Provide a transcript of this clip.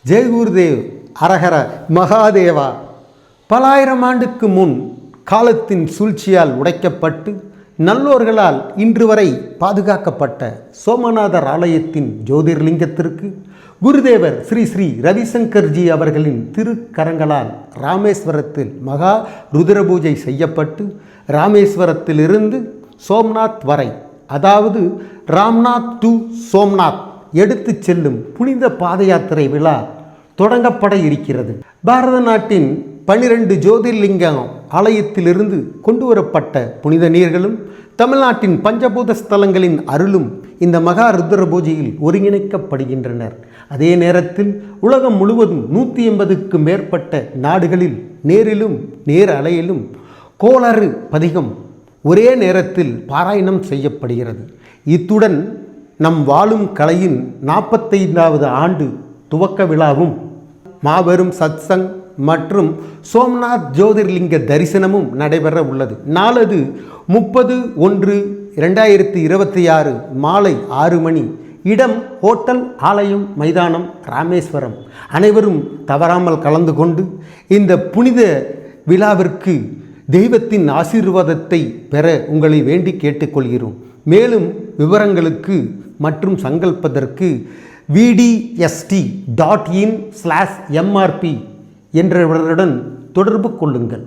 ஜெய் குருதேவ், அரஹர மகாதேவா. பல ஆயிரம் ஆண்டுக்கு முன் காலத்தின் சூழ்ச்சியால் உடைக்கப்பட்டு நல்லோர்களால் இன்று வரை பாதுகாக்கப்பட்ட சோமநாதர் ஆலயத்தின் ஜோதிர்லிங்கத்திற்கு குருதேவர் ஸ்ரீ ஸ்ரீ ரவிசங்கர்ஜி அவர்களின் திருக்கரங்களால் ராமேஸ்வரத்தில் மகா ருத்ர பூஜை செய்யப்பட்டு ராமேஸ்வரத்திலிருந்து சோம்நாத் வரை, அதாவது ராம்நாத் டு சோம்நாத் எடுத்து செல்லும் புனித பாத யாத்திரை விழா தொடங்கப்பட இருக்கிறது. பாரத நாட்டின் 12 ஜோதிர்லிங்கம் ஆலயத்திலிருந்து கொண்டு வரப்பட்ட புனித நீர்களும் தமிழ்நாட்டின் பஞ்சபூத ஸ்தலங்களின் அருளும் இந்த மகா ருத்ர பூஜையில் ஒருங்கிணைக்கப்படுகின்றனர். அதே நேரத்தில் உலகம் முழுவதும் 180க்கும் மேற்பட்ட நாடுகளில் நேரிலும் நேர் அலையிலும் கோளறு பதிகம் ஒரே நேரத்தில் பாராயணம் செய்யப்படுகிறது. இத்துடன் நம் வாழும் கலையின் 45வது ஆண்டு துவக்க விழாவும் மாபெரும் சத்சங் மற்றும் சோம்நாத் ஜோதிர்லிங்க தரிசனமும் நடைபெற உள்ளது. நாளது 30/1/2026 மாலை 6 மணி. இடம் ஹோட்டல் ஆலயம் மைதானம், ராமேஸ்வரம். அனைவரும் தவறாமல் கலந்து கொண்டு இந்த புனித விழாவிற்கு தெய்வத்தின் ஆசீர்வாதத்தை பெற உங்களை வேண்டி கேட்டுக்கொள்கிறோம். மேலும் விவரங்களுக்கு மற்றும் சங்கல்பதற்கு vdst.in/mrp என்றவருடன் தொடர்பு கொள்ளுங்கள்.